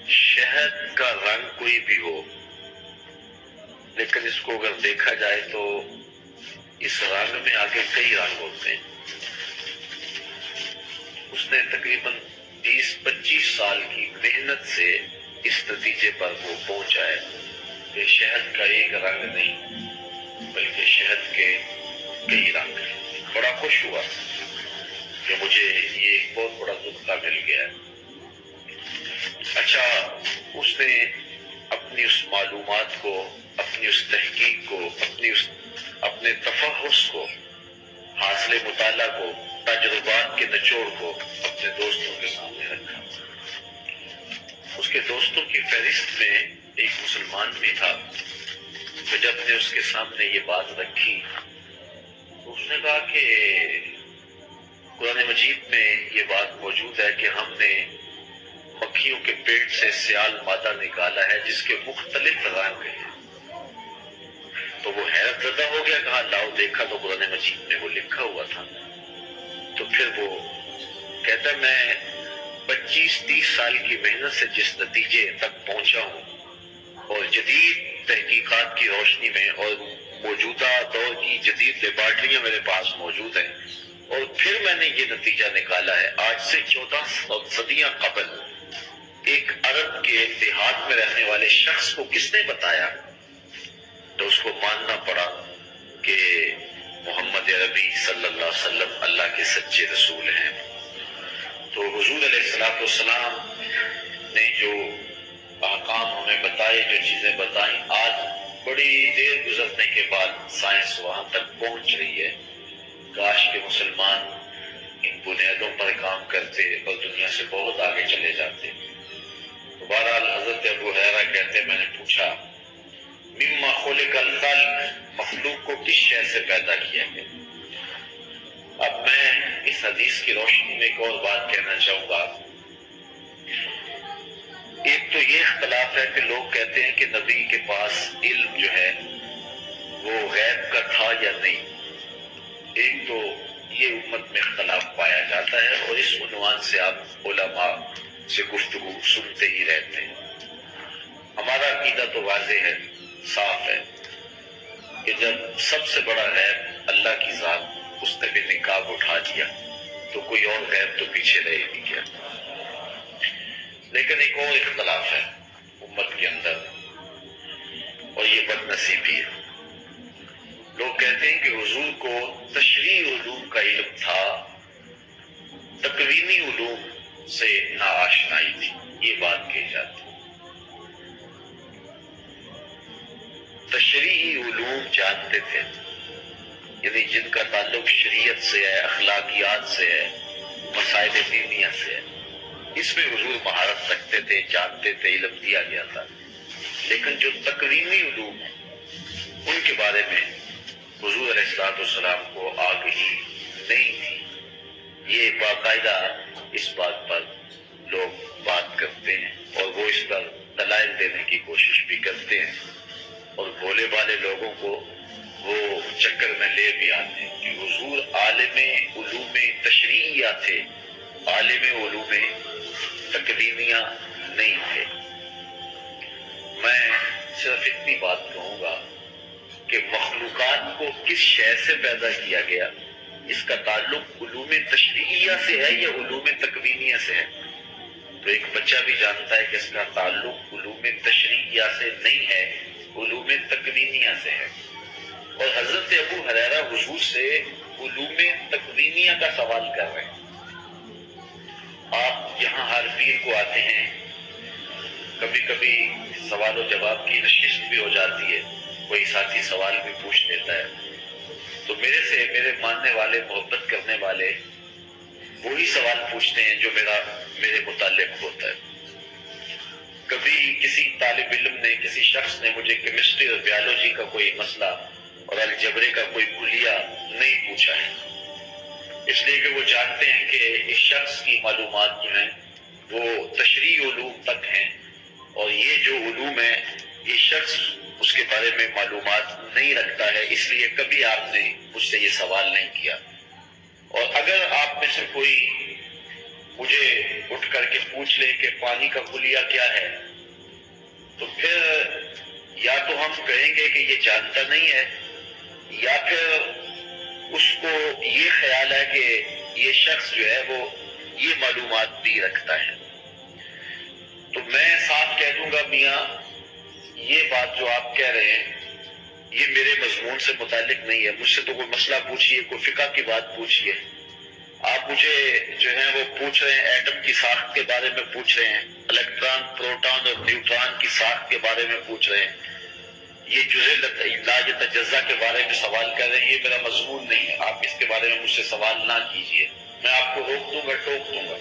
شہد کا رنگ کوئی بھی ہو، لیکن اس کو اگر دیکھا جائے تو اس رنگ میں آگے کئی رنگ ہوتے ہیں۔ اس نے تقریباً 20-25 سال کی محنت سے اس نتیجے پر وہ پہنچا ہے کہ شہد کا ایک رنگ نہیں بلکہ شہد کے کئی رنگ ہیں۔ بڑا خوش ہوا کہ مجھے یہ ایک بہت بڑا نقطہ مل گیا ہے۔ اچھا، اس نے اپنی اس معلومات کو، اپنی اس تحقیق کو، اپنے تفحص کو، حاصل مطالعہ کو، تجربات کے نچوڑ کو اپنے دوستوں کے سامنے رکھا۔ اس کے دوستوں کی فہرست میں ایک مسلمان بھی تھا، تو جب نے اس کے سامنے یہ بات رکھی تو اس نے کہا کہ قرآن مجید میں یہ بات موجود ہے کہ ہم نے مکھیوں کے پیٹ سے سیال مادہ نکالا ہے جس کے مختلف رنگ ہیں۔ تو وہ حیرت زدہ ہو گیا، کہا لاؤ دیکھا تو قرآن مجید میں وہ لکھا ہوا تھا۔ تو پھر وہ کہتا ہے میں 25-30 سال کی محنت سے جس نتیجے تک پہنچا ہوں اور جدید تحقیقات کی روشنی میں اور موجودہ دور کی جدید لیبارٹریاں میرے پاس موجود ہیں، اور پھر میں نے یہ نتیجہ نکالا ہے آج سے 14 صدیاں قبل ایک عرب کے دیہات میں رہنے والے شخص کو کس نے بتایا، تو اس کو ماننا پڑا کہ محمد عربی صلی اللہ علیہ وسلم اللہ کے سچے رسول ہیں۔ تو حضور علیہ السلام نے جو احکام ہمیں بتائے، جو چیزیں بتائیں، آج بڑی دیر گزرنے کے بعد سائنس وہاں تک پہنچ رہی ہے۔ کاش کہ مسلمان ان بنیادوں پر کام کرتے اور دنیا سے بہت آگے چلے جاتے۔ تو بہرحال حضرت ابو ہریرہ کہتے میں نے پوچھا مما خلق الخلق، مخلوق کو کس شے سے پیدا کیا گیا؟ اب میں اس حدیث کی روشنی میں ایک اور بات کہنا چاہوں گا۔ ایک تو یہ اختلاف ہے کہ لوگ کہتے ہیں کہ نبی کے پاس علم جو ہے وہ غیب کا تھا یا نہیں۔ ایک تو یہ امت میں اختلاف پایا جاتا ہے اور اس عنوان سے آپ علماء سے گفتگو سنتے ہی رہتے ہیں۔ ہمارا عقیدہ تو واضح ہے، صاف ہے کہ جب سب سے بڑا غیب اللہ کی ذات، اس نے بھی نقاب اٹھا دیا تو کوئی اور غیب تو پیچھے رہ ہی نہیں گیا۔ لیکن ایک اور اختلاف ہے امت کے اندر، اور یہ بد نصیبی ہے۔ لوگ کہتے ہیں کہ حضور کو تشریعی علوم کا علم تھا، تکوینی علوم سے ناآشنائی تھی، یہ بات کہی جاتی۔ تشریعی علوم جانتے تھے، یعنی جن کا تعلق شریعت سے ہے، اخلاقیات سے ہے، مسائل دینیہ سے ہے، اس میں حضور مہارت رکھتے تھے، جانتے تھے، علم دیا گیا تھا۔ لیکن جو تکوینی علوم ہیں ان کے بارے میں حضور علیہ السلام کو آگہی نہیں تھی۔ یہ باقاعدہ اس بات پر لوگ بات کرتے ہیں اور وہ اس پر دلائل دینے کی کوشش بھی کرتے ہیں، اور بھولے بھالے لوگوں کو وہ چکر میں لے بھی آتے ہیں کہ حضور عالم علوم تشریعیہ تھے، عالم علوم تکوینیہ نہیں تھے۔ میں صرف اتنی بات کہوں گا کہ مخلوقات کو کس شے سے پیدا کیا گیا، اس کا تعلق علوم تشریعیہ سے ہے یا علوم تکوینیہ سے ہے؟ تو ایک بچہ بھی جانتا ہے کہ اس کا تعلق علوم تشریعیہ سے نہیں ہے، علوم تکوینیہ سے ہے۔ اور حضرت ابو ہریرہ حضور سے علوم تکوینیہ کا سوال کر رہے ہیں۔ آپ یہاں ہر پیر کو آتے ہیں، کبھی کبھی سوال و جواب کی نشست بھی ہو جاتی ہے، کوئی ساتھی سوال بھی پوچھ لیتا ہے، تو میرے ماننے والے، محبت کرنے والے وہی سوال پوچھتے ہیں جو میرے متعلق ہوتا ہے۔ کبھی کسی طالب علم نے، کسی شخص نے مجھے کیمسٹری اور بیالوجی کا کوئی مسئلہ اور الجبرے کا کوئی کلیہ نہیں پوچھا ہے، اس لیے کہ وہ جانتے ہیں کہ اس شخص کی معلومات جو ہیں وہ تشریعی علوم تک ہیں، اور یہ جو علوم ہے یہ شخص اس کے بارے میں معلومات نہیں رکھتا ہے، اس لیے کبھی آپ نے مجھ سے یہ سوال نہیں کیا۔ اور اگر آپ میں سے کوئی مجھے اٹھ کر کے پوچھ لے کہ پانی کا خلیہ کیا ہے، تو پھر یا تو ہم کہیں گے کہ یہ جانتا نہیں ہے، یا پھر اس کو یہ خیال ہے کہ یہ شخص جو ہے وہ یہ معلومات بھی رکھتا ہے۔ تو میں صاف کہہ دوں گا میاں یہ بات جو آپ کہہ رہے ہیں یہ میرے مضمون سے متعلق نہیں ہے، مجھ سے تو کوئی مسئلہ پوچھیے، کوئی فقہ کی بات پوچھیے۔ آپ مجھے جو ہے وہ پوچھ رہے ہیں ایٹم کی ساخت کے بارے میں پوچھ رہے ہیں، الیکٹران، پروٹون اور نیوٹران کی ساخت کے بارے میں پوچھ رہے ہیں، یہ جزء لا یتجزا کے بارے میں سوال کر رہے ہیں، یہ میرا مضمون نہیں ہے، آپ اس کے بارے میں مجھ سے سوال نہ کیجیے، میں آپ کو روک دوں گا، ٹوک دوں گا۔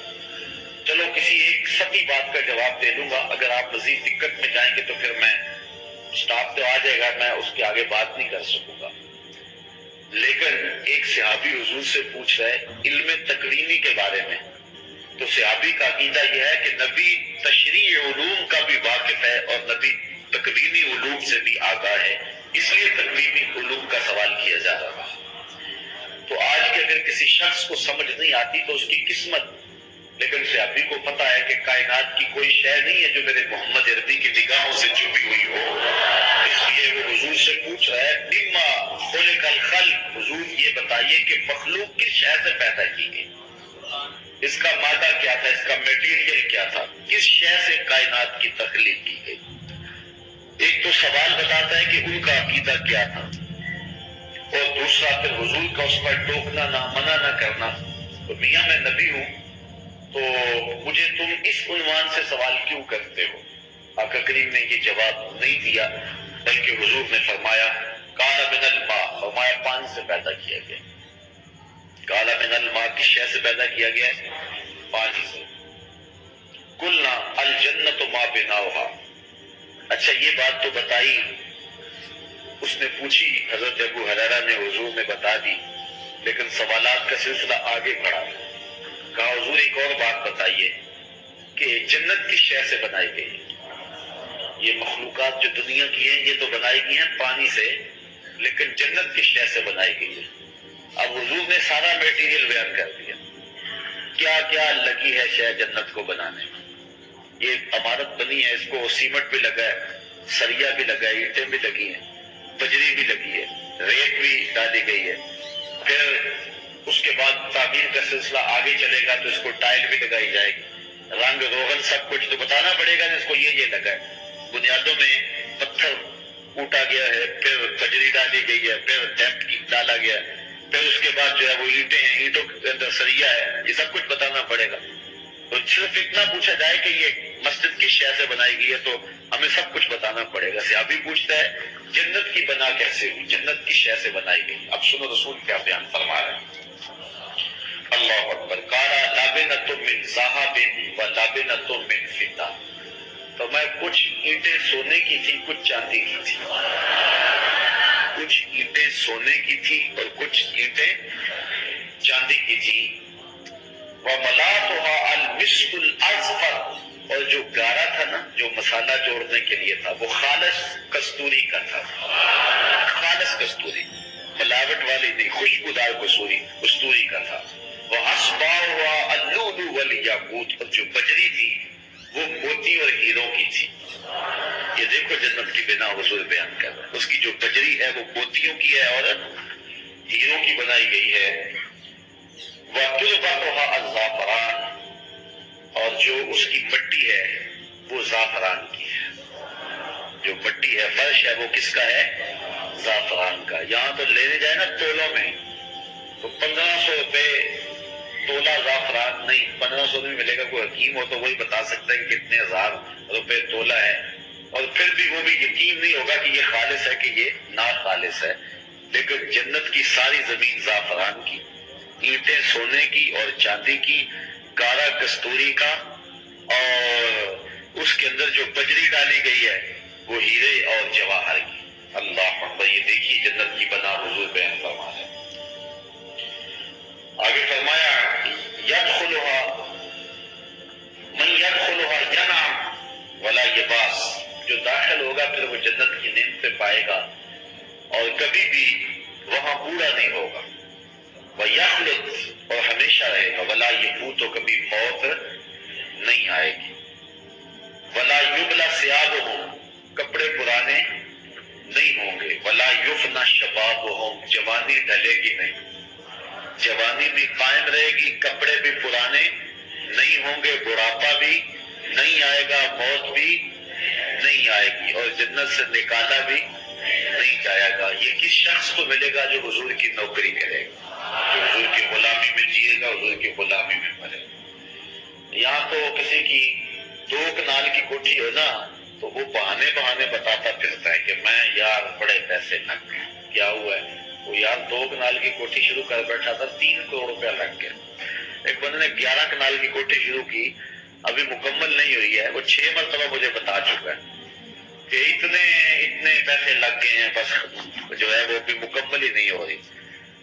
چلو کسی ایک سطحی بات کا جواب دے دوں گا، اگر آپ مزید دقت میں جائیں گے تو پھر میں سٹاپ تو آ جائے گا، میں اس کے آگے بات نہیں کر سکوں گا۔ لیکن ایک صحابی حضور سے پوچھ رہا ہے علم تکوینی کے بارے میں، تو صحابی کا عقیدہ یہ ہے کہ نبی تشریعی علوم کا بھی واقف ہے اور نبی تکوینی علوم سے بھی آگاہ ہے، اس لیے تکوینی علوم کا سوال کیا جا رہا ہے۔ تو آج کے اگر کسی شخص کو سمجھ نہیں آتی تو اس کی قسمت، لیکن صحابی کو پتا ہے کہ کائنات کی کوئی شے نہیں ہے جو میرے محمد عربی کی نگاہوں سے چھپی ہوئی ہو، اس لیے وہ حضور سے پوچھ رہا ہے مما خلق الخلق، حضور یہ بتائیے کہ مخلوق کس شے سے پیدا کی گئی، اس کا مادہ کیا تھا، اس کا میٹیریل کیا تھا، کس شے سے کائنات کی تخلیق کی گئی۔ ایک تو سوال بتاتا ہے کہ ان کا عقیدہ کیا تھا، اور دوسرا پھر حضور کا اس پر ٹوکنا نہ، منع نہ کرنا۔ تو میاں میں نبی ہوں تو مجھے تم اس عنوان سے سوال کیوں کرتے ہو؟ آقا کریم نے یہ جواب نہیں دیا، بلکہ حضور نے فرمایا قال من الماء، فرمایا پانی سے پیدا کیا گیا۔ قال من الماء کس شے سے پیدا کیا گیا ہے؟ پانی سے۔ قلنا الجنت ما بناؤها، اچھا یہ بات تو بتائی، اس نے پوچھی، حضرت ابو ہریرہ نے حضور نے بتا دی، لیکن سوالات کا سلسلہ آگے بڑھا، کہا حضور ایک اور بات بتائیے کہ جنت کس شے سے بنائی گئی ہے؟ یہ مخلوقات جو دنیا کی ہیں یہ تو بنائی گئی ہیں پانی سے، لیکن جنت کس شے سے بنائی گئی ہے؟ اب حضور نے سارا میٹیریل بیان کر دیا، کیا کیا لگی ہے شے جنت کو بنانے میں۔ یہ عمارت بنی ہے، اس کو سیمنٹ بھی لگا ہے، سریا بھی لگا ہے، اینٹیں بھی لگی ہیں، بجری بھی لگی ہے، ریت بھی ڈالی گئی ہے، پھر اس کے بعد تعمیر کا سلسلہ آگے چلے گا تو اس کو ٹائل بھی لگائی جائے گی، رنگ روغن سب کچھ تو بتانا پڑے گا نا اس کو یہ لگا ہے۔ بنیادوں میں پتھر کوٹا گیا ہے، پھر بجری ڈالی گئی ہے، پھر ڈیمپ ڈالا گیا ہے، پھر اس کے بعد جو ہے وہ اینٹیں ہیں، اینٹوں کے اندر سریا ہے، یہ سب کچھ بتانا پڑے گا۔ تو صرف اتنا پوچھا جائے کہ یہ مسجد کس شے سے بنائی گئی ہے تو ہمیں سب کچھ بتانا پڑے گا۔ صحابی پوچھتا ہے جنت کی بنا کیسے ہوئی، جنت کس شے سے بنائی گئی؟ اب سنو رسول کیا بیان فرما رہے ہیں۔ اللہ اکبر، قال لابنۃ من ذهب ولابنۃ من فضہ، تو میں کچھ اینٹیں سونے کی تھی، کچھ چاندی کی تھی، کچھ اینٹیں سونے کی تھی اور کچھ اینٹیں چاندی کی تھی۔ وملاۃها المسک الاصفر، اور جو گارا تھا نا، جو مسالہ جوڑنے کے لیے تھا، وہ خالص کستوری کا تھا، خالص کستوری، ملاوٹ والی نہیں، خوشبودار کستوری کا تھا۔ وَأَصْبَاؤُهَا اللُّؤْلُؤُ وَالْيَاقُوتُ، اور جو بجری تھی وہ موتی اور ہیروں کی تھی۔ یہ دیکھو جنت کی بنا حضور بیان کر رہا ہے، اس کی جو بجری ہے وہ موتیوں کی ہے اور ہیروں کی بنائی گئی ہے۔ وَتُرْبَتُهَا الزَّعْفَرَانُ، اور جو اس کی مٹی ہے وہ زعفران کی ہے، جو مٹی ہے، فرش ہے، وہ کس کا ہے؟ زعفران کا۔ یہاں تو لینے جائے نا تولوں میں تو 1500 روپے تولہ زعفران، نہیں 1500 میں ملے گا، کوئی حکیم ہو تو وہی بتا سکتا ہے کہ کتنے ہزار روپے تولہ ہے، اور پھر بھی وہ بھی یقین نہیں ہوگا کہ یہ خالص ہے کہ یہ نا خالص ہے۔ لیکن جنت کی ساری زمین زعفران کی، اینٹیں سونے کی اور چاندی کی، گارا کستوری کا، اور اس کے اندر جو بجری ڈالی گئی ہے وہ ہیرے اور جواہر کی۔ اللہ اکبر، یہ دیکھیے جنت کی بنا حضور بیان فرما رہے ہیں۔ آگے فرمایا یدخلها من یدخلها ینعم ولا یباس، جو داخل ہوگا پھر وہ جنت کی نعمتیں پائے گا اور کبھی بھی وہاں بوڑھا نہیں ہوگا۔ ویخلد، اور ہمیشہ رہے گا. ولا یفوت، تو کبھی موت نہیں آئے گی. ولا یبلا ثیابہم، کپڑے پرانے نہیں ہوں گے. ولا یفنی شبابہم، جوانی ڈھلے گی نہیں، جوانی بھی قائم رہے گی، کپڑے بھی پرانے نہیں ہوں گے، بڑھاپا بھی نہیں آئے گا، موت بھی نہیں آئے گی، اور جنت سے نکالا بھی نہیں جائے گا. یہ کس شخص کو ملے گا؟ جو حضور کی نوکری کرے گا، جو حضور کی غلامی میں جیے گا، حضور کی غلامی میں مرے گا. یہاں تو کسی کی 2 کنال کی کوٹھی ہو نا تو وہ بہانے بتاتا پھرتا ہے کہ میں یار بڑے پیسے لگ گئے. کیا ہوا ہے؟ وہ یار 2 کنال کی کوٹھی شروع کر بیٹھا تھا، 3 کروڑ روپیہ لگ گیا. ایک بندے نے 11 کنال کی کوٹھی شروع کی، ابھی مکمل نہیں ہوئی ہے، وہ 6 مرتبہ مجھے بتا چکا ہے کہ اتنے پیسے لگ گئے ہیں، بس جو ہے وہ بھی مکمل ہی نہیں ہو رہی.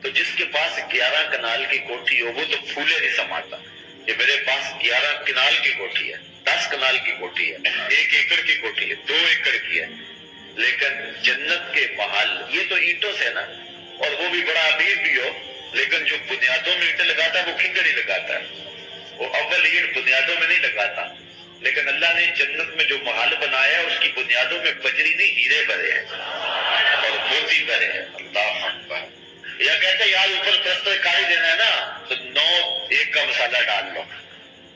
تو جس کے پاس 11 کنال کی کوٹھی ہو وہ تو پھولے نہیں سماتا کہ میرے پاس 11 کنال کی کوٹھی ہے، 10 کنال کی کوٹھی ہے، 1 ایکڑ کی کوٹھی ہے، 2 ایکڑ کی ہے، لیکن جنت کے محل یہ تو اینٹوں سے نا، اور وہ بھی بڑا امیر بھی ہو، لیکن جو بنیادوں میں اینٹیں لگاتا ہے وہ کھنگڑ ہی لگاتا ہے، وہ اول اینٹ بنیادوں میں نہیں لگاتا. لیکن اللہ نے جنت میں جو محل بنایا ہے اس کی بنیادوں میں بجری نہیں، ہیرے بھرے ہیں اور موتی بھرے ہیں. اللہ اکبر. یا کہتے ہیں یار اوپر پلسٹر کر ہی دینا ہے نا تو 9 ایک کا مسالہ ڈال لو.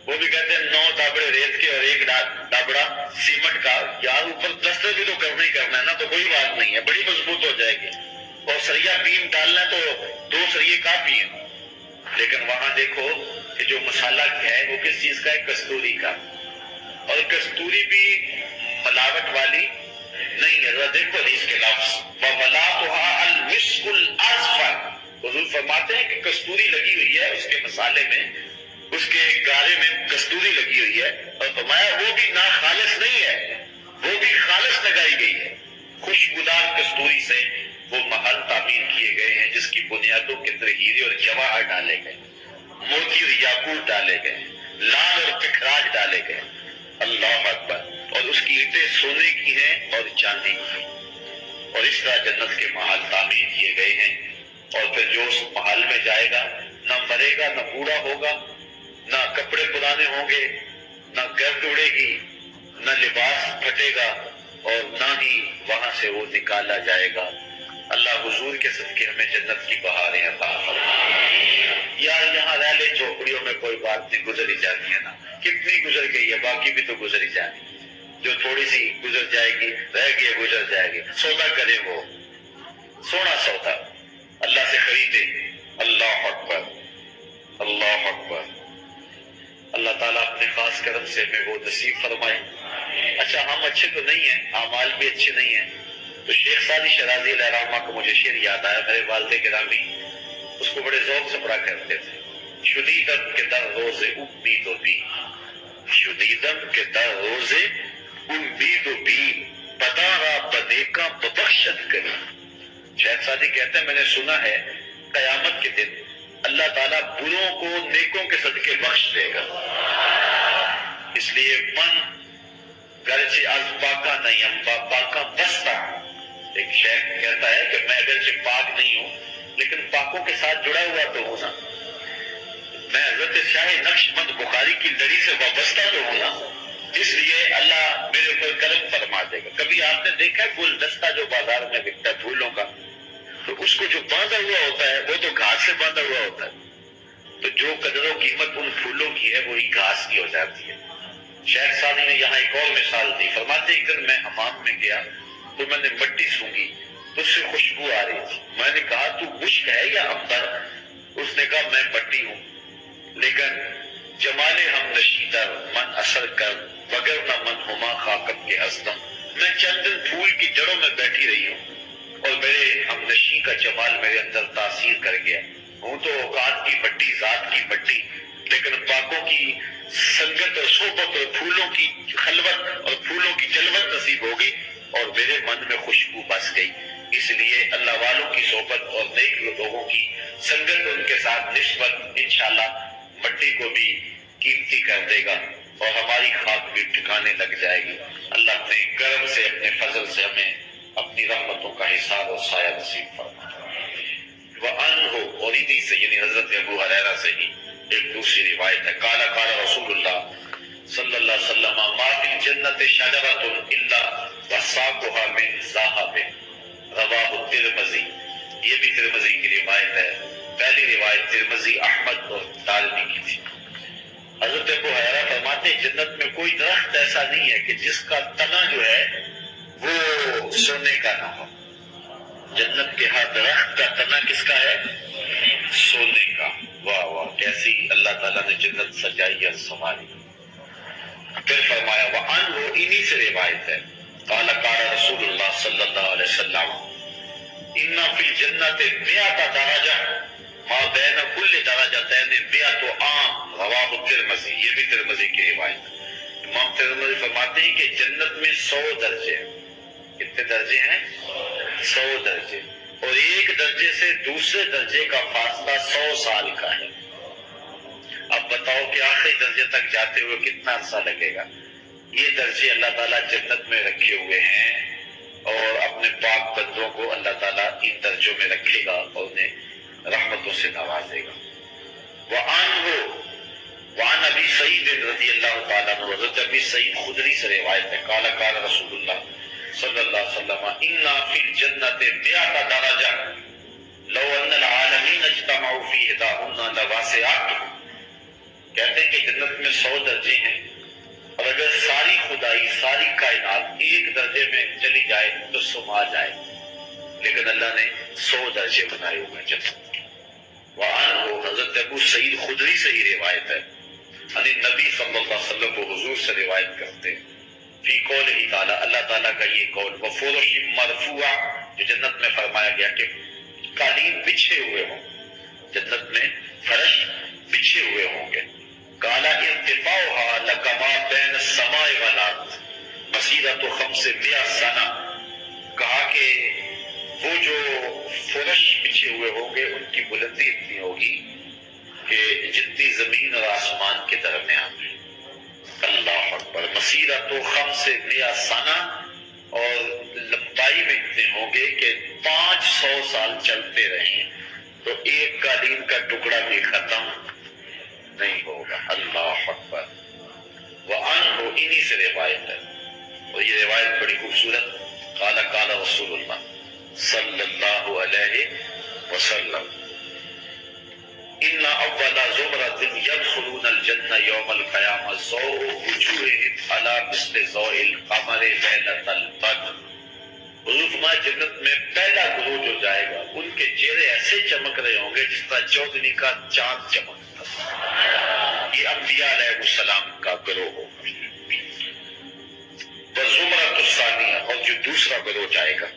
وہ بھی کہتے ہیں 9 دابڑے ریت کے اور 1 دابڑا سیمنٹ کا. یار اوپر پلسٹر بھی تو کرنا ہی کرنا ہے نا، تو کوئی بات نہیں ہے، بڑی مضبوط ہو جائے گی. اور سریا بیم ڈالنا ہے تو 2 سریے کافی ہیں. لیکن وہاں دیکھو کہ جو مسالہ ہے وہ کس چیز کا ہے؟ کستوری کا. اور کستوری بھی ملاوٹ والی نہیں ہے. ذرا دیکھو حدیث کے لفظ وَمَلَاؤُهَا الْمِسْكُ الْأَزْفَرُ. حضور فرماتے ہیں کہ کستوری لگی ہوئی ہے اس کے مسالے میں، اس کے گارے میں کستوری لگی ہوئی ہے. اور فرمایا وہ بھی ناخالص نہیں ہے، وہ بھی خالص لگائی گئی ہے. خوشبودار کستوری سے وہ محل تعمیر کیے گئے ہیں جس کی بنیادوں کے اندر ہیرے اور جواہر ڈالے گئے، موتی اور یاقوت ڈالے گئے، لال اور پکھراج ڈالے گئے. اللہ اکبر. اور اس کی اینٹیں سونے کی ہیں اور چاندی کی. اور اس طرح جنت کے محل تعمیر کیے گئے ہیں. اور پھر جو اس محل میں جائے گا نہ مرے گا، نہ بوڑھا ہوگا، نہ کپڑے پرانے ہوں گے، نہ گرد اڑے گی، نہ لباس پھٹے گا، اور نہ ہی وہاں سے وہ نکالا جائے گا. اللہ حضور کے صدقے ہمیں جنت کی بہاریں عطا فرمائے. یار یہاں رہ لے جھوپڑیوں میں کوئی بات نہیں، گزر ہی جاتی ہے نا. کتنی گزر گئی ہے، باقی بھی تو گزر ہی جائے گی. جو تھوڑی سی گزر جائے گی، رہ گئی گزر جائے گی. سودا کرے وہ سونا سودا اللہ سے خریدے. اللہ اکبر، اللہ اکبر. اللہ تعالیٰ اپنے خاص کرم سے ہمیں وہ نصیب فرمائے. اچھا ہم اچھے تو نہیں ہیں، اعمال بھی اچھے نہیں ہیں، تو شیخ سعدی شرازی علیہ رحمہ کو مجھے شعر یاد آیا. میرے والد گرامی اس کو بڑے ذوق سے پڑھا کرتے تھے. شنیدم کے در روز امید و بی، شنیدم کے در روز امید و بی، پتا را بدے کا ببخشت کری. شیخ سعدی کہتے ہیں میں نے سنا ہے قیامت کے دن اللہ تعالیٰ بروں کو نیکوں کے صدقے بخش دے گا. اس لیے من گرچہ از پاکا نہیں پاکا بستا. ایک شیخ کہتا ہے کہ میں اگرچہ پاک نہیں ہوں لیکن پاکوں کے ساتھ جڑا ہوا تو ہوں نا. میں حضرت شاہ نقش بند بخاری کی لڑی سے وابستہ تو ہوں نا، اس لیے اللہ میرے اوپر کرم فرما دے گا. کبھی آپ نے دیکھا گلدستہ جو بازار میں بکتا ہے پھولوں کا، تو اس کو جو باندھا ہوا ہوتا ہے وہ تو گھاس سے باندھا ہوا ہوتا ہے، تو جو قدر و قیمت ان پھولوں کی ہے وہی گھاس کی ہو جاتی ہے. شیخ سعدی نے یہاں ایک اور مثال دی. فرماتے ایک دن میں حمام میں گیا تو میں نے مٹی سونگھی تو اس سے خوشبو آ رہی تھی. میں نے کہا تو مشک ہے یا عنبر؟ اس نے کہا میں مٹی ہوں، لیکن جمال ہم نشیدہ من اثر کر بغیر نہ من ہما خاکم کے ہستم. میں چند دن پھول کی جڑوں میں بیٹھی رہی ہوں اور میرے ہم نشی کا جمال میرے اندر تاثیر کر گیا. ہوں تو اوقات کی مٹی، ذات کی مٹی، لیکن پاکوں کی سنگت اور صحبت اور پھولوں کی خلوت اور پھولوں کی جلوت نصیب ہو گئی اور میرے من میں خوشبو بس گئی. اس لیے اللہ والوں کی صحبت اور نیک لوگوں کی سنگت، ان کے ساتھ نسبت انشاءاللہ مٹی کو بھی قیمتی کر دے گا اور ہماری خاک بھی ٹھکانے لگ جائے گی. اللہ اپنے کرم سے، اپنے فضل سے ہمیں اپنی رحمتوں کا حصار اور سایہ نصیب فرمائے. وعنہ اور انہی سے یعنی حضرت ابو ہریرہ سے ہی ایک دوسری روایت ہے قال قال رسول اللہ صلی اللہ علیہ وسلم ما فی الجنت شجرۃ الا وساقها من ذهب رواہ ترمذی. یہ بھی ترمذی کی روایت ہے. پہلی روایت ترمذی احمد اور دارمی کی تھی. حضرت ابو ہریرہ فرماتے ہیں جنت میں کوئی درخت ایسا نہیں ہے کہ جس کا تنا جو ہے وہ سونے کا نہ ہو. جنت کے ہر درخت کا تنا کس کا ہے؟ سونے کا. واہ واہ کیسی اللہ تعالیٰ نے جنت سجائی اور سنواری. پھر فرمایا وعنہ انہی سے روایت ہے قال قال رسول اللہ صلی اللہ علیہ وسلم ان فی الجنت 100 درجہ ما بین کل درجتین 100 عام رواہ ترمذی. یہ بھی ترمذی کی روایت ہے. امام ترمذی فرماتے ہیں کہ جنت میں 100 درجے ہیں. کتنے درجے ہیں؟ 100 درجے. اور ایک درجے سے دوسرے درجے کا فاصلہ 100 سال کا ہے. اب بتاؤ کہ آخری درجے تک جاتے ہوئے کتنا عرصہ لگے گا. یہ درجے اللہ تعالیٰ جنت میں رکھے ہوئے ہیں اور اپنے پاک بندوں کو اللہ تعالیٰ ان درجوں میں رکھے گا اور انہیں رحمتوں سے نوازے گا. وعن ابی سعید رضی اللہ تعالیٰ عنہ حضرت ابی سعید خدری سے روایت ہے قال قال رسول اللہ صلی اللہ علیہ وسلم ان فی الجنت 100 درجہ لو ان العالمین اجتمعوا فی احداہن لواسعتہم. کہتے ہیں کہ جنت میں 100 درجے ہیں اور اگر ساری خدائی ساری کائنات ایک درجے میں چلی جائے تو سما جائے. لیکن اللہ نے 100 درجے بنائے ہوئے ہیں جنت. وعنہ حضرت ابو سعید خدری سے ہی روایت ہے یعنی نبی صلی اللہ علیہ وسلم کو حضور سے روایت کرتے ہیں فی قولہ تعالی اللہ تعالیٰ کا یہ قول وفرش مرفوعہ جو جنت میں فرمایا گیا کہ قالین بچھے ہوئے ہوں. جنت میں فرش بچھے ہوئے ہوں گے. قال ارتفاعها لکما بین السماء والارض مسیرۃ 500 سنہ. کہا کہ وہ جو فرش بچھے ہوئے ہوں گے ان کی بلندی اتنی ہوگی کہ جتنی زمین اور آسمان کے درمیان ہے. اللہ اکبر. مسیرۃ 500 سنہ اور لمبائی میں اتنے ہوں گے کہ 500 سال چلتے رہیں تو ایک قالین کا ٹکڑا بھی ختم نہیں ہوگا. اللہ اکبر. وعنہ انہی سے روایت ہے اور یہ روایت بڑی خوبصورت. قال قال رسول اللہ صلی اللہ علیہ وسلم ان اول زمرۃ يدخلون الجنہ یوم القیامہ ضوء وجوہہم علی مثل ضوء القمر لیلۃ البدر. حضور فرمایا جنت میں پہلا گروہ جو جائے گا ان کے چہرے ایسے چمک رہے ہوں گے جس طرح چودھری کا چاند چمکتا. یہ انبیاء علیہ السلام کا گروہ ہوگا. والزمرۃ الثانیہ اور جو دوسرا گروہ جائے گا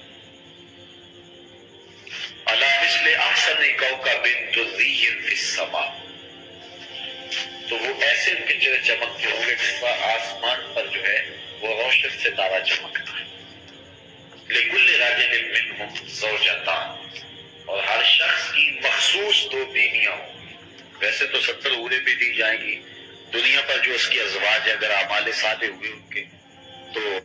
علی مثل احسن کوکب دری فی السماء تو وہ ایسے ان کے چہرے چمکتے ہوں گے جس طرح آسمان پر جو ہے وہ روشن ستارہ چمکتا ہے. لکل رجل منہم زوجتان اور ہر شخص کی مخصوص 2 بیویاں ہوں گی. ویسے تو 70 حوریں بھی دی جائیں گی دنیا پر جو اس کی ازواج اگر اعمال صالح ہوئے ان کے تو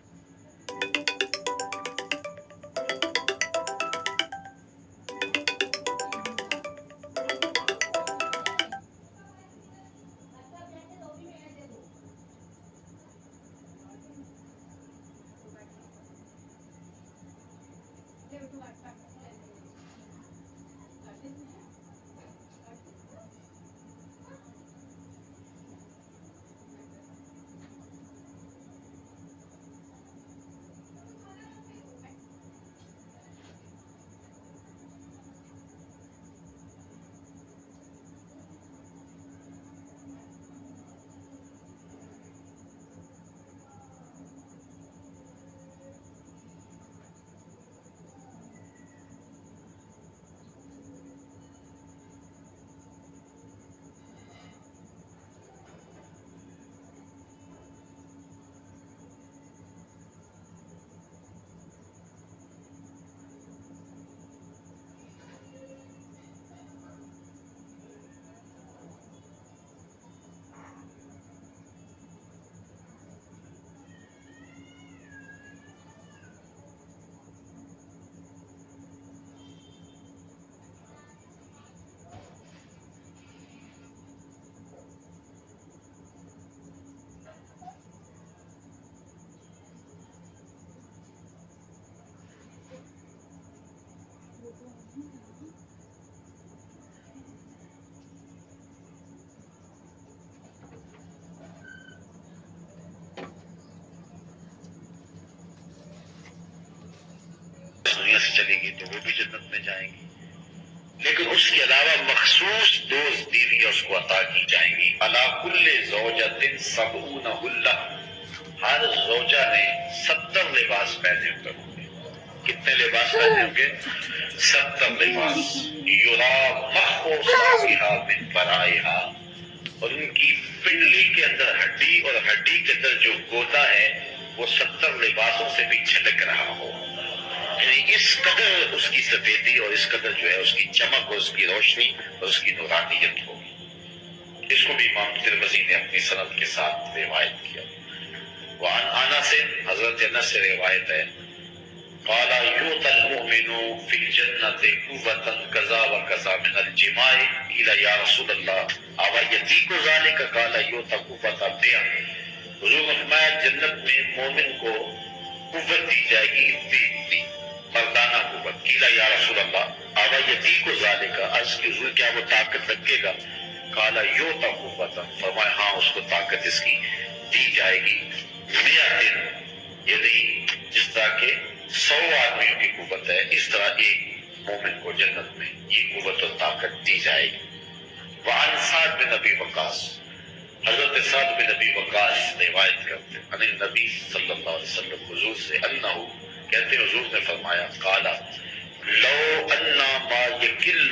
سے چلے گی تو وہ بھی جنت میں جائیں گی، لیکن اس کے علاوہ مخصوص 2 بیویاں اس کو عطا کی جائیں گی۔ علی کل زوجۃ 70 حلہ، ہر زوجہ نے 70 لباس پہنے ہوئے ہوں گے۔ کتنے لباس پہنے ہوں گے؟ 70 لباس۔ یرا مخ صافھا من برائھا، اور ان کی پنڈلی کے اندر ہڈی اور ہڈی کے اندر جو گودا ہے وہ 70 لباسوں سے بھی چھلک رہا ہو، یعنی اس قدر اس کی سفیدی اور اس قدر جو ہے اس کی چمک اور اس کی روشنی اور اس کی نورانیت ہوگی۔ اس کو بھی امام ترمذی نے اپنی سند کے ساتھ روایت کیا۔ وعن انس، حضرت انس سے روایت ہے، قال یؤتی المؤمن فی الجنة قوة كذا وكذا من الجماع، قیل یا رسول اللہ او یطیق ذلک، قال یؤتی قوة 100۔ حضور نے فرمایا جنت میں مومن کو قوت دی جائے گی اتنی مردانہ قوت۔ قیل یا رسول اللہ او یطیق ذلک، عرض کی حضور کیا وہ طاقت رکھے گا؟ قال یؤتی قوة، فرمایا ہاں اس کو طاقت اس کی دی جائے گی 100، یعنی جس طرح کہ 100 آدمیوں کی قوت ہے اس طرح ایک مومن کو جنت میں یہ قوت اور طاقت دی جائے گی۔ وعن سعد بن ابی وقاص، حضرت سعد بن ابی وقاص روایت کرتے ہیں عن النبی صلی اللہ علیہ وسلم، حضور سے، انہو کہتے ہیں حضور نے فرمایا، قال لو ان ما یکل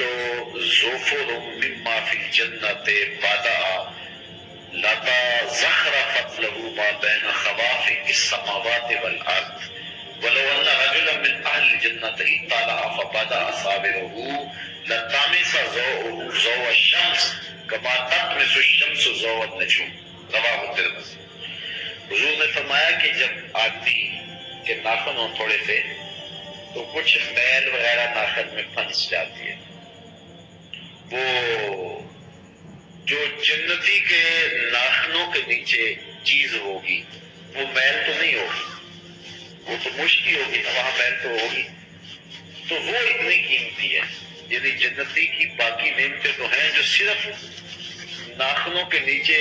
ظفر مما فی الجنة بدأ لتزخرفت له ما بین خوافق السماوات والارض، ولو ان رجلا من اهل الجنة اطلع فبدأ صابره لطمس ضوءه ضوء الشمس كما تطمس الشمس ضوء النجوم، رواه الترمذی۔ حضور نے فرمایا کہ جب آدمی کے ناخن ہوں تھوڑے سے تو کچھ میل وغیرہ ناخن میں پھنس جاتی ہے، وہ جو جنتی کے ناخنوں کے نیچے چیز ہوگی وہ میل تو نہیں ہوگی، وہ تو مشکی ہوگی، وہاں میل تو ہوگی، تو وہ اتنی قیمتی ہے۔ یعنی جنتی کی باقی نعمتیں تو ہیں، جو صرف ناخنوں کے نیچے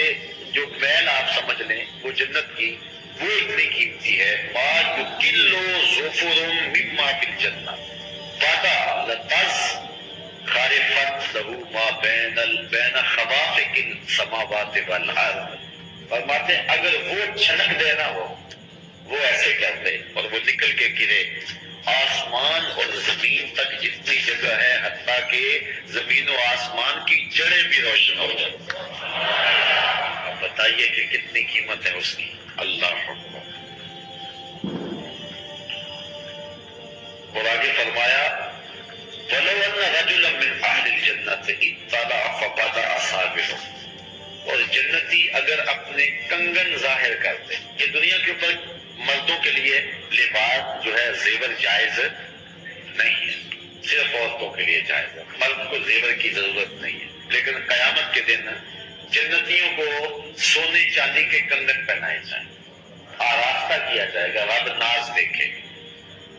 جو میل آپ سمجھ لیں وہ جنت کی، وہ اتنی قیمتی ہے۔ ما یکل ظفر مما فی الجنہ بدأ لتزخرفت له ما بین خوافق السماوات والارض، فرماتے ہیں اگر وہ چھلک دینا ہو، وہ ایسے کر دے اور وہ نکل کے گرے، آسمان اور زمین تک جتنی جگہ ہے حتیٰ کہ زمین و آسمان کی جڑیں بھی روشن ہو جائیں، اب بتائیے کہ کتنی قیمت ہے اس کی۔ اللہ اکبر۔ اور آگے فرمایا وَلَوْ أَنَّ رَجُلًا مِّنْ أَهْلِ الْجَنَّةِ اطَّلَعَ فَبَدَأَ صَابِرُهُ، اور جنتی اگر اپنے کنگن ظاہر کرتے، یہ دنیا کے اوپر مردوں کے لیے لباس جو ہے زیور جائز نہیں ہے، صرف عورتوں کے لیے جائز ہے، مرد کو زیور کی ضرورت نہیں ہے، لیکن قیامت کے دن جنتیوں کو سونے چاندی کے کنگن پہنائے جائیں، آراستہ کیا جائے گا، رب ناز دیکھے گا،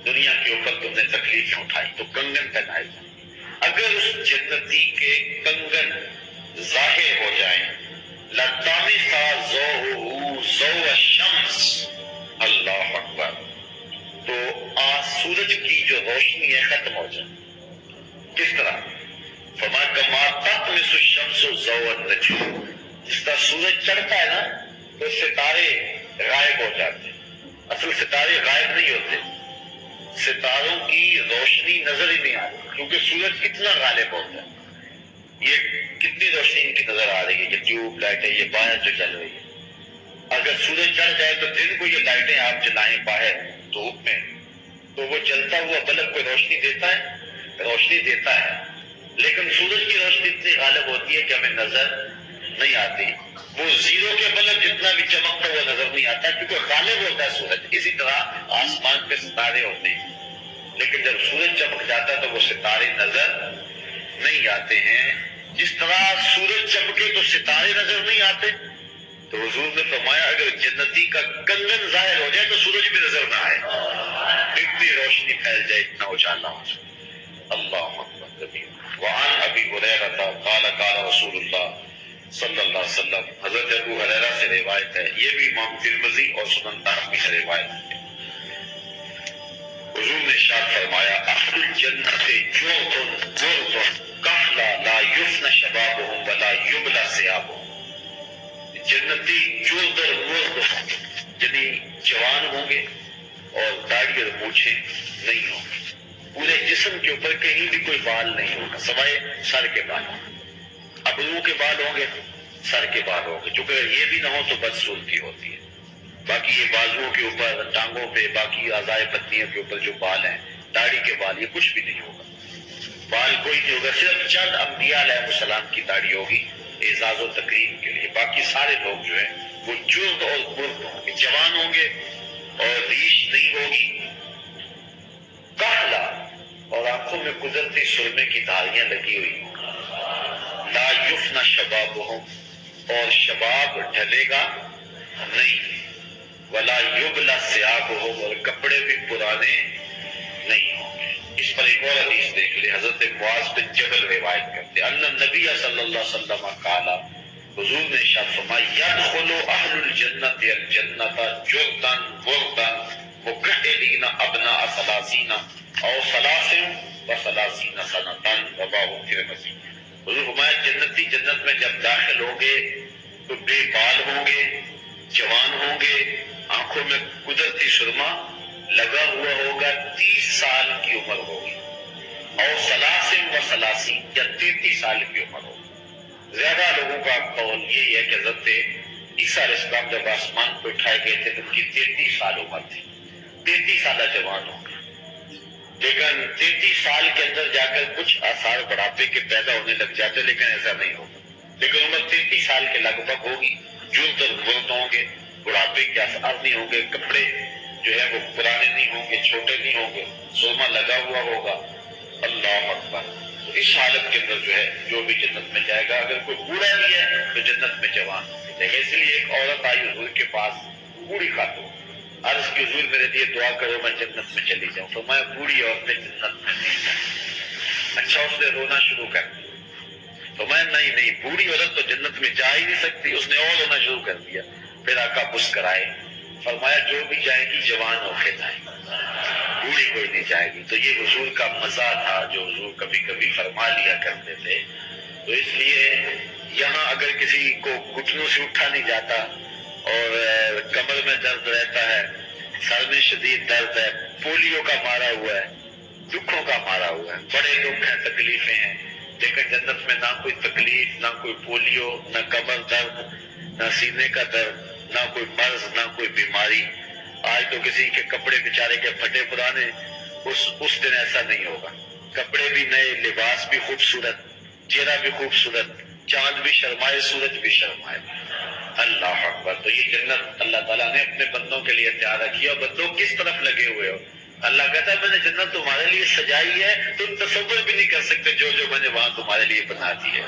دنیا کے اوپر تم نے تکلیفیں اٹھائی تو کنگن پہنائے جائیں۔ اگر اس جنتی کے کنگن ظاہر ہو جائیں لطمس ضوءه ضوء الشمس، اللہ اکبر، تو سورج کی جو روشنی ہے ختم ہو جائے۔ کس طرح؟ فما کما تطمس الشمس ضوء النجوم، جس طرح سورج چڑھتا ہے نا تو ستارے غائب ہو جاتے ہیں، اصل ستارے غائب نہیں ہوتے، ستاروں کی روشنی نظر ہی نہیں آتی کیونکہ سورج اتنا غالب ہوتا ہے۔ یہ کتنی روشنی ان کی نظر آ رہی ہے، یہ ٹیوب لائٹ ہے، یہ باہر جو چل رہی ہے، اگر سورج چڑھ جائے تو دن کو یہ لائٹیں آپ جلائیں باہر دھوپ میں تو وہ جلتا ہوا بلب کو روشنی دیتا ہے، لیکن سورج کی روشنی اتنی غالب ہوتی ہے کہ ہمیں نظر نہیں آتی، وہ زیرو کے بلب جتنا بھی چمکتا ہوا نظر نہیں آتا کیونکہ غالب ہوتا ہے سورج۔ اسی طرح آسمان پہ ستارے ہوتے ہیں، لیکن جب سورج چمک جاتا ہے تو وہ ستارے نظر نہیں آتے ہیں، جس طرح سورج چمکے تو ستارے نظر نہیں آتے۔ تو حضور نے فرمایا اگر جنتی کا کنگن ظاہر ہو جائے تو سورج بھی نظر نہ آئے، اتنی روشنی پھیل جائے، اتنا اجالا ہو جائے۔ اللہ اکبر کبیر۔ وعن ابی ہریرہ قال قال رسول اللہ صلی اللہ علیہ وسلم، حضرت ابو ہریرہ سے روایت ہے، یہ بھی امام ترمذی اور سنن دارمی سے روایت ہے۔ حضور نے ارشاد فرمایا اہل الجنت جوع غرض کحلا لا یفن شبابهم ولا یبلا ثیابهم، جنتی جوع اور مرد ہوں گے، یعنی جوان ہوں گے اور داڑھی اور مونچھیں نہیں ہوں گی، پورے جسم کے اوپر کہیں بھی کوئی بال نہیں ہوگا سوائے سر کے بال، اب منہ کے بال ہوں گے، سر کے بال ہوں گے، چونکہ اگر یہ بھی نہ ہو تو بدصورتی ہوتی ہے، باقی یہ بازوؤں کے اوپر، ٹانگوں پہ، باقی اعضائے پتنیوں کے اوپر جو بال ہیں، داڑھی کے بال، یہ کچھ بھی نہیں ہوگا، بال کوئی نہیں ہوگا، صرف چند انبیاء علیہ السلام کی داڑھی ہوگی اعزاز و تکریم کے لیے، باقی سارے لوگ جو ہیں وہ جرد اور برد ہوں گے، جوان ہوں گے اور ریش نہیں ہوگی، کحلا اور آنکھوں میں قدرتی سرمے کی دھاریاں لگی ہوئی، لا یفنا شبابہم اور شباب ڈھلے گا نہیں، ولا یبلا ثیابہم اور کپڑے بھی پرانے نہیں ہوں گے۔ اس پر ایک اور حدیث دیکھ لیں، حضرت معاذ بن جبل روایت کرتے ان النبی صلی اللہ علیہ وسلم قال، حضور نے ارشاد فرمایا یدخل اہل الجنت الجنت جردا بردا مکحلین ابناء ثلاثین او ثلاث و ثلاثین سنۃ، رواه ترمذی۔ حضور فرمایا جنتی جنت میں جب داخل ہوں گے تو بے بال ہوں گے، جوان ہوں گے، آنکھوں میں قدرتی سرما لگا ہوا ہوگا، 30 سال کی عمر ہوگی، اور ثلاثین و ثلاثین یا 33 سال کی عمر ہوگی۔ زیادہ لوگوں کا قول یہ ہے کہ حضرت عیسیٰ علیہ السلام جب آسمان کو اٹھائے گئے تھے تو ان کی 33 سال عمر تھی، 33 سالہ جوان ہوں گے، لیکن 33 سال کے اندر جا کر کچھ آثار بڑھاپے کے پیدا ہونے لگ جاتے، لیکن ایسا نہیں ہوگا، لیکن عمر 33 سال کے لگ بھگ ہوگی، جلد اور برد ہوں گے، بڑھاپے کے آثار نہیں ہوں گے، کپڑے جو ہے وہ پرانے نہیں ہوں گے، چھوٹے نہیں ہوں گے، سرما لگا ہوا ہوگا، اللہ اکبر۔ تو اس حالت کے اندر جو ہے جو بھی جنت میں جائے گا، اگر کوئی بوڑھا بھی ہے تو جنت میں جوان ہو جائے گا۔ اس لیے ایک عورت آئی حضور کے پاس، بوڑھی خاتون، عرض کی حضور میرے لیے دعا کرو میں جنت میں چلی جاؤں، تو میں بوڑھی عورتیں جنت میں نہیں جائیں۔ اچھا اس نے رونا شروع کر دیا، تو میں نہیں بوڑھی عورت تو جنت میں جا ہی نہیں سکتی، اس نے اور رونا شروع کر دیا، پھر آقا مسکرائے، فرمایا جو بھی جائے گی جوان ہو کے جائے گی، بوڑھی کوئی نہیں جائے گی۔ تو یہ حضور کا مزہ تھا جو حضور کبھی کبھی فرما لیا کرتے تھے۔ تو اس لیے یہاں اگر کسی کو گھٹنوں سے اٹھا نہیں جاتا اور کمر میں درد رہتا ہے، سر میں شدید درد ہے، پولیو کا مارا ہوا ہے، دکھوں کا مارا ہوا ہے، بڑے دکھ ہیں، تکلیفیں ہیں، لیکن جنت میں نہ کوئی تکلیف، نہ کوئی پولیو، نہ کمر درد، نہ سینے کا درد، نہ کوئی مرض، نہ کوئی بیماری۔ آج تو کسی کے کپڑے بیچارے کے پھٹے پرانے، اس دن ایسا نہیں ہوگا، کپڑے بھی نئے، لباس بھی خوبصورت، چہرہ بھی خوبصورت، چاند بھی شرمائے، سورج بھی شرمائے، اللہ اکبر۔ تو یہ جنت اللہ تعالیٰ نے اپنے بندوں کے لیے تیار رکھی ہے، اور بندوں کس طرف لگے ہوئے ہو؟ اللہ کہتا ہے میں نے جنت تمہارے لیے سجائی ہے، تم تصور بھی نہیں کر سکتے جو جو میں نے وہاں تمہارے لیے بنا دی ہے۔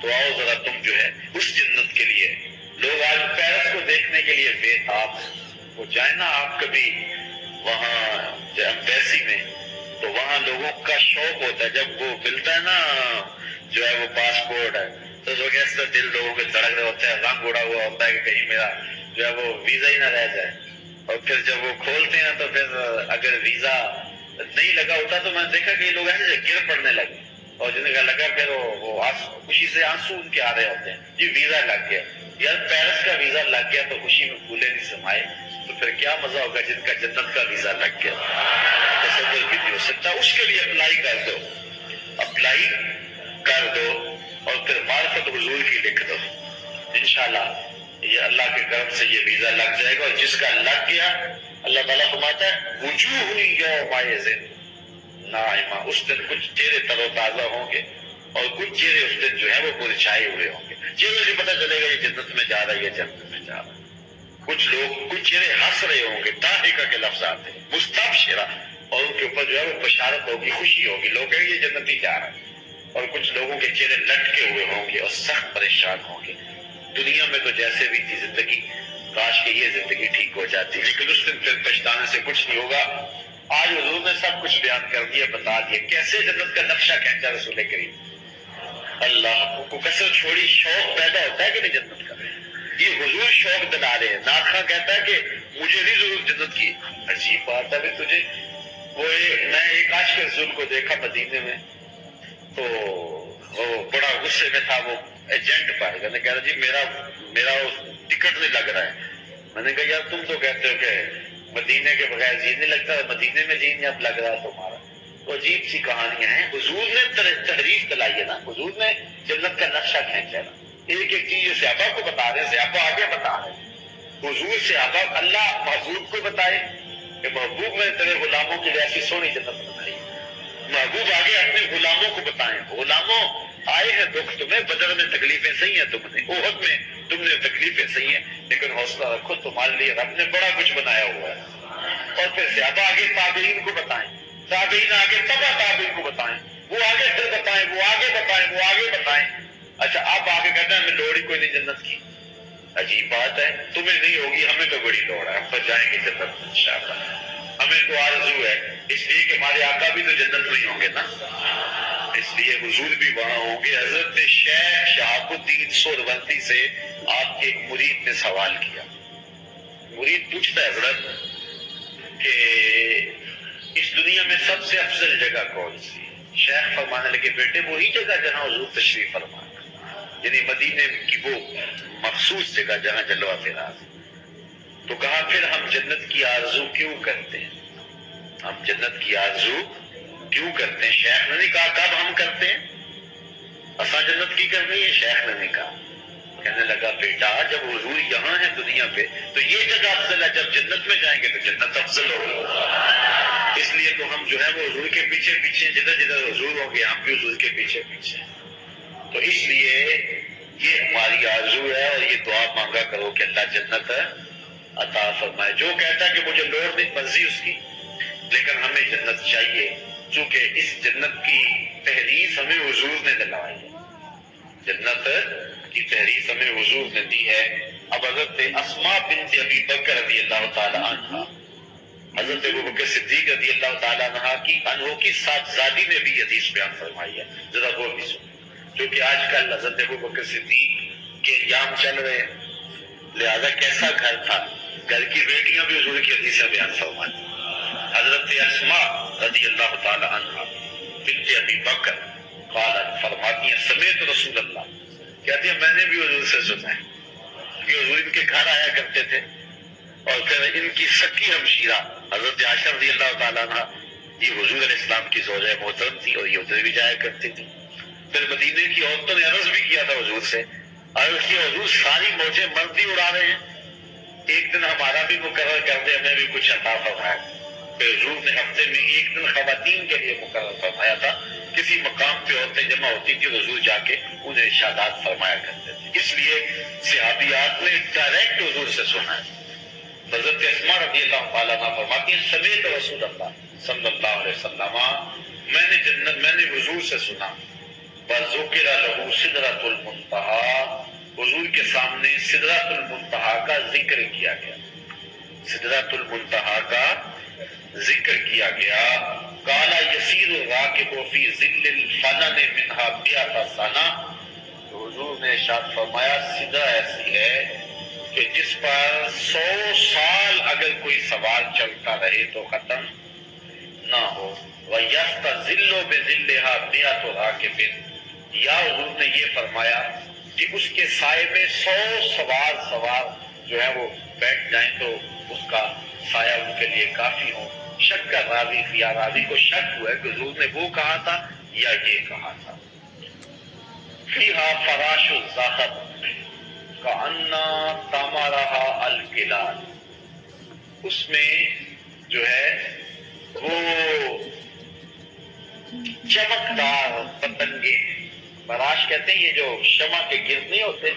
تو آؤ ذرا تم جو ہے اس جنت کے لیے، لوگ آج پیرس کو دیکھنے کے لیے بے تاب، وہ جائیں نا آپ کبھی وہاں ایمبیسی میں، تو وہاں لوگوں کا شوق ہوتا ہے، جب وہ ملتا ہے نا جو ہے وہ پاسپورٹ ہے، تو وہ کیسے دل لوگوں کے دھڑک رہے ہوتے ہیں، رنگ اڑا ہوا ہوتا ہے کہ کہیں میرا جو ہے وہ ویزا ہی نہ رہ جائے، اور پھر جب وہ کھولتے ہیں تو پھر اگر ویزا نہیں لگا ہوتا تو میں نے دیکھا کہ لوگ ایسے گر پڑنے لگے، اور جنہیں کا لگا پھر وہ خوشی سے آنسو ان کے آ رہے ہوتے ہیں، جی ویزا لگ گیا یار، پیرس کا ویزا لگ گیا تو خوشی میں پھولے نہیں سمائے، تو پھر کیا مزہ ہوگا جن کا جنت کا ویزا لگ گیا، تصور بھی نہیں ہو سکتا۔ اس کے لیے اپلائی کر دو، اپلائی کر دو، اور پھر معرفت حضور کی لکھ دو، انشاءاللہ یہ اللہ کے کرم سے یہ ویزا لگ جائے گا، اور جس کا لگ گیا اللہ تعالیٰ فرماتا ہے وجوہ یومئذ ناعمہ، اس دن کچھ چہرے تر و تازہ ہوں گے اور کچھ چہرے اس دن جو ہے وہ مرجھائے ہوئے ہوں گے، چہرے سے پتہ چلے گا یہ جنت میں جا رہا ہے، یہ جنت میں جا رہا ہے۔ کچھ لوگ، کچھ چہرے ہنس رہے ہوں گے، ضاحکہ کے لفظ آتے ہیں، مستبشرہ، اور ان کے اوپر جو ہے وہ بشارت ہوگی، خوشی ہوگی، لوگ کہیں گے یہ جنتی جا رہا ہے، اور کچھ لوگوں کے چہرے لٹکے ہوئے ہوں گے اور سخت پریشان ہوں گے۔ دنیا میں تو جیسے بھی تھی زندگی، کاش کہ یہ زندگی ٹھیک ہو جاتی، لیکن اس دن پھر پچھتانے سے کچھ نہیں ہوگا۔ آج حضور نے سب کچھ بیان کر دیا، بتا دیا کیسے جنت کا نقشہ کھینچا رسول کریم، اللہ کو کثرت چھوڑی، شوق پیدا ہوتا ہے کہ نہیں جنت کا، یہ حضور شوق دلا رہے ہیں۔ ناخواں کہتا ہے کہ مجھے نہیں ضرورت جنت کی، عجیب بات ہے، تجھے میں ایک عاشق رسول کو دیکھا مدینے میں، تو وہ بڑا غصے میں تھا، وہ ایجنٹ پائے گا، کہہ رہا جی میرا ٹکٹ نہیں لگ رہا ہے۔ میں نے کہا یار تم تو کہتے ہو کہ مدینے کے بغیر جی نہیں لگتا، مدینے میں جی نہیں اب لگ رہا تمہارا۔ تو عجیب سی کہانیاں ہیں، حضور نے تحریف دلائی ہے نا، حضور نے جنت کا نقشہ کھینچا ہے نا۔ ایک ایک چیز صحابہ کو بتا رہے ہیں، صحابہ آگے بتا رہے ہیں، حضور صحابہ اللہ محبوب کو بتائے کہ محبوب میں تیرے غلاموں کے لیے ایسی سونی جنت بنائی، محبوب آگے اپنے غلاموں کو بتائیں، غلاموں آئے ہیں دکھ تمہیں، بدر میں تکلیفیں سہی ہیں تم نے، احد میں تم نے تکلیفیں سہی ہیں، لیکن حوصلہ رکھو تمہارے لیے رب نے بڑا کچھ بنایا ہوا ہے۔ اور پھر صحابہ آگے تابعین کو بتائیں، تابعین آگے تبع تابعین کو بتائیں، وہ آگے پھر بتائیں، وہ آگے بتائیں، وہ آگے بتائیں۔ اچھا آپ آگے کہتے ہیں ہمیں لوڑ ہی کوئی نہیں جنت کی، عجیب بات ہے، تمہیں نہیں ہوگی، ہمیں تو بڑی لوڑ ہے، ہم تو جائیں گے جنت انشاءاللہ، ہمیں تو آرزو ہے، اس لیے کہ ہمارے آقا بھی تو جنت میں ہی ہوں گے نا، اس لیے حضور بھی وہاں ہوں گے۔ حضرت شیخ شہاب الدین سہروردی سے آپ کے ایک مرید نے سوال کیا، مرید پوچھتا ہے حضرت کہ اس دنیا میں سب سے افضل جگہ کون سی؟ شیخ فرمانے لگے بیٹے وہی جگہ جہاں حضور تشریف فرما، یعنی مدینے کی وہ مخصوص جگہ جہاں جلوہ فراز۔ تو کہا پھر ہم جنت کی آرزو کیوں کرتے ہیں، ہم جنت کی آرزو کیوں کرتے ہیں؟ شیخ نے نہیں کہا کب ہم کرتے ہیں، اساں جنت کی کرنی ہے، شیخ نے نہیں کہا، کہنے لگا بیٹا جب حضور یہاں ہے دنیا پہ تو یہ جگہ افضل ہے، جب جنت میں جائیں گے تو جنت افضل ہوگی، اس لیے تو ہم جو ہے وہ حضور کے پیچھے پیچھے، جدھر جدھر حضور ہوں گے ہم بھی حضور کے پیچھے پیچھے۔ تو اس لیے یہ ہماری آرزو ہے اور یہ دعا مانگا کرو کہ اللہ جنت عطا فرمائے۔ جو کہتا ہے کہ مجھے لوڑ نہیں، مرضی اس کی، لیکن ہمیں جنت چاہیے، چونکہ اس جنت کی تحریر ہمیں حضور نے دلائی ہے، جنت کی تحریر ہمیں حضور نے دی ہے۔ اب حضرت اسماء بنت ابی بکر رضی اللہ تعالی عنہ، حضرت ابوبکر صدیق رضی اللہ تعالی عنہ کی صاحبزادی نے بھی حدیث بیان فرمائی ہے، ذرا وہ بھی سن، کیونکہ آج کل حضرت ابوبکر صدیق کے ایام چل رہے ہیں، لہذا کیسا گھر تھا، گھر کی بیٹیاں بھی حضور کی حدیثیں بیان فرمائی۔ حضرت اسماء رضی اللہ تعالی عنہ بنت ابی بکر قالت فرماتی ہیں سمیت رسول اللہ، کہتی ہیں میں نے بھی حضور سے سنا ہے کہ حضور ان کے گھر آیا کرتے تھے، اور پھر ان کی سکی ہمشیرہ حضرت عائشہ رضی اللہ تعالیٰ عنہ یہ حضور علیہ السلام کی زوجہ محترم تھی اور یہ ادھر بھی جایا کرتی تھی۔ پھر مدینے کی عورتوں نے عرض بھی کیا تھا حضور سے، عرض کیا حضور ساری موجیں مرد ہی اڑا رہے ہیں، ایک دن ہمارا بھی مقرر کر دے، ہمیں بھی کچھ عطا فرمائے۔ پھر حضور نے ہفتے میں ایک دن خواتین کے لیے مقرر فرمایا تھا، کسی مقام پہ عورتیں جمع ہوتی تھی، حضور جا کے انہیں ارشادات فرمایا کرتے تھے، اس لیے صحابیات نے ڈائریکٹ حضور سے سنا ہے۔ حضرت اسماء رضی اللہ تعالیٰ عنہ فرماتی ہیں سمیت رسول اللہ صلی اللہ علیہ وسلم، میں نے حضور سے سنا، وذکر لہ سدرۃ المنتہی، حضور کے سامنے سدرۃ المنتہی کا ذکر کیا گیا، سدرۃ المنتہی کا ذکر کیا گیا۔ قال یسیر الراکب فی ظل الفنن منہا مئۃ سنہ، حضور نے ارشاد فرمایا سدرہ ایسی ہے کہ جس پر 100 سال اگر کوئی سوار چلتا رہے تو ختم نہ ہو، وَيَسْتَظِلُّ بِظِلِّهَا مِئَةُ رَاكِبٍ، یا حضور نے یہ فرمایا کہ اس کے سائے میں 100 سوار جو ہے وہ بیٹھ جائیں تو اس کا سایہ ان کے لیے کافی ہو۔ شک کا راوی، یا راوی کو شک ہوا کہ حضور نے وہ کہا تھا یا یہ کہا تھا۔ فِيهَا فَرَاشُ الزَّخْرِ كَأَنَّ تَمَرَهَا الْكِلَالِ، اس میں جو ہے وہ چمکدار پتنگے، فراش کہتے ہیں یہ جو شمع کے گرد نہیں ہوتے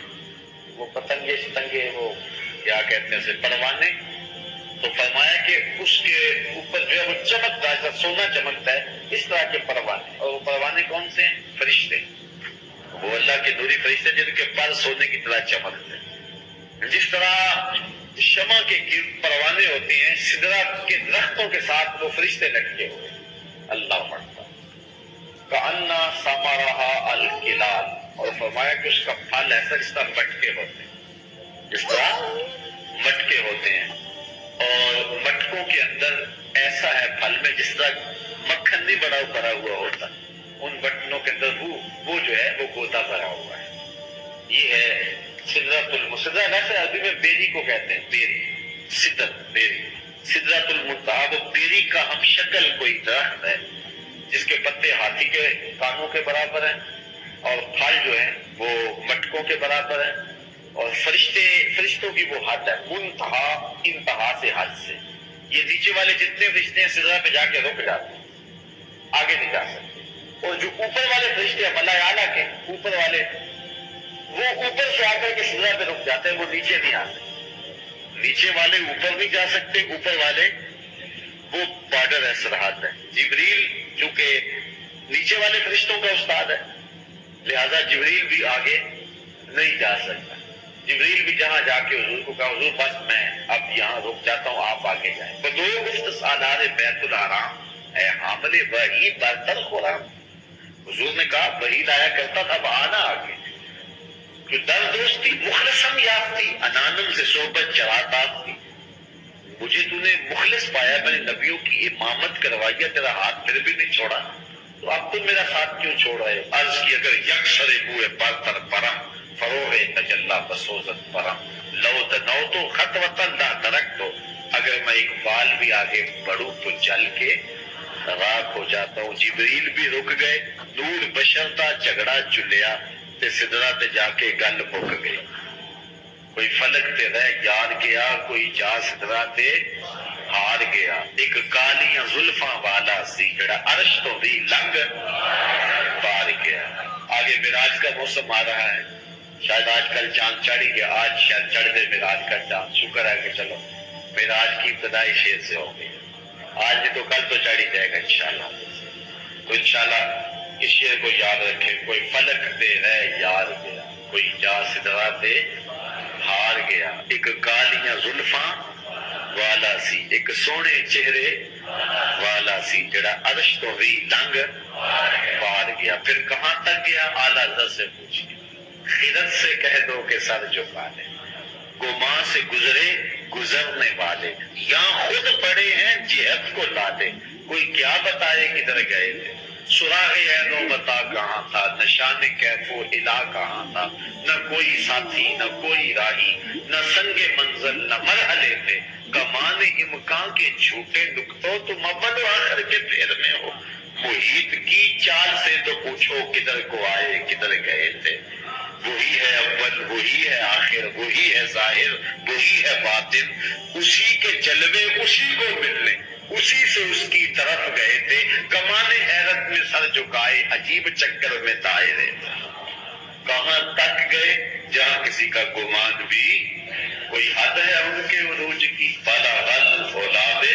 وہ پتنگے ستنگے، وہ کیا کہتے ہیں اسے، پروانے، تو فرمایا کہ اس کے اوپر جو ہے وہ چمکتا ہے، سونا چمکتا ہے، اس طرح کے پروانے، اور وہ پروانے کون سے ہیں؟ فرشتے، وہ اللہ کے نوری فرشتے جن کے پر سونے کی طرح چمکتے ہیں۔ جس طرح شمع کے گرد پروانے ہوتے ہیں، سدرہ کے درختوں کے ساتھ وہ فرشتے لٹکے ہوئے، اللہ پڑھتا کأنَّ ثَمَرَهَا الْكِلَالِ، اور فرمایا کہ اس کا پھل ایسا جس طرح مٹکے ہوتے ہیں، جس طرح مٹکے ہوتے ہیں، اور مٹکوں کے اندر ایسا ایسا ہے پھل میں جس طرح مکھن نہیں بڑا بھرا ہوا ہوتا، ان بٹنوں کے اندر وہ جو ہے وہ گودا بھرا ہوا ہے. یہ ہے سدرۃ المنتہا. ویسے عربی میں بیری کو کہتے ہیں، بیری، سدر، بیری. سدرۃ المنتہا وہ بیری کا ہم شکل کوئی درخت ہے جس کے پتے ہاتھی کے کانوں کے برابر ہیں اور پھل جو ہیں وہ مٹکوں کے برابر ہیں، اور فرشتوں کی وہ حد ہے، منتہا، انتہا سے، حد سے. یہ نیچے والے جتنے فرشتے ہیں سدرہ پہ جا کے رک جاتے ہیں، آگے نہیں جا سکتے. اور جو اوپر والے فرشتے ہیں ملائے اعلیٰ کے اوپر والے، وہ اوپر سے آ کر کے سدرہ پہ رک جاتے ہیں، وہ نیچے نہیں آتے. نیچے والے اوپر نہیں جا سکتے، اوپر والے وہ بارڈر ہے، سرحد ہے. جبریل چونکہ نیچے والے فرشتوں کا استاد ہے، لہذا جبریل بھی آگے نہیں جا سکتا. جبریل بھی جہاں جا کے حضور کو کہا حضور بس میں اب یہاں رک جاتا ہوں، آپ آگے جائیں. بدو گفت سالار بیت الحرام اے حامل وحی برتر خورام. حضور نے کہا وحی لایا کرتا تھا، اب آنا آگے. جو در دوستی مخلصم یافتی انانم سے صحبت چراتا تھی. مجھے تو نے مخلص پایا، میں نے نبیوں کی امامت کروائی ہے، تیرا ہاتھ پھر بھی نہیں چھوڑا، تو اب تم میرا ساتھ کیوں چھوڑ رہے ہو؟ عرض کی اگر یکسر ہوئے برتر پرم فروغ تجلا بسوزت پرم لو دنو تو خط وطن دا درک تو. اگر میں اقبال بھی آگے بڑھوں تو جل کے راک ہو جاتا ہوں. جبریل بھی رک گئے، نور بشر دا جھگڑا چلیا تے سدرہ تے جا کے گل مک گئی. کوئی فلک تے رہ یار گیا، کوئی جا سدرہ تے ہار گیا. ایک کالیاں زلفاں والا سی جڑا عرش تو بھی لنگ پار گیا. آگے معراج کا موسم آ رہا ہے، شاید آج کل چاند چڑھ گیا، آج شاید چڑھ دے معراج کا چاند. شکر ہے کہ چلو معراج کی ابتدائی شیر سے ہو گئی، آج نہیں تو کل تو چڑھ ہی جائے گا انشاءاللہ. تو انشاءاللہ اس شیر کو یاد رکھیں. کوئی فلک تے رہ یار گیا، کوئی جا سدرہ تے ہار گیا. ایک کالیاں زلفاں والا سی، ایک سونے چہرے والا سی جڑا عرش تو بھی لنگ پار گیا. پھر کہاں تک گیا؟ اعلیٰ حضرت سے پوچھئے. خیرت سے کہہ دو کہ سر جھکا لے، گمان سے گزرے گزرنے والے، یہاں خود پڑے ہیں جہت کو لالے. کوئی کیا بتائے کدھر گئے تھے، سراغ عین و بتا کہاں تھا، نشان کیف و الا کہاں تھا. نہ کوئی ساتھی، نہ کوئی راہی، نہ سنگ منزل، نہ مرحلے تھے. کمان امکان کے جھوٹے نکتوں تم اول و آخر کے پھیر میں ہو. محیط کی چال سے تو پوچھو کدھر کو آئے کدھر گئے تھے. وہی ہے اول، وہی ہے آخر، وہی ہے ظاہر، وہی ہے باطن. اسی کے جلوے اسی کو ملنے، اسی سے اس کی طرف گئے تھے. کمان حیرت میں سر جھکائے، عجیب چکر میں دائرے. کہاں تک گئے؟ جہاں کسی کا گمان بھی، کوئی حد ہے ان کے عروج کی. بلا غل اولاد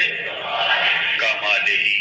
کمال ہی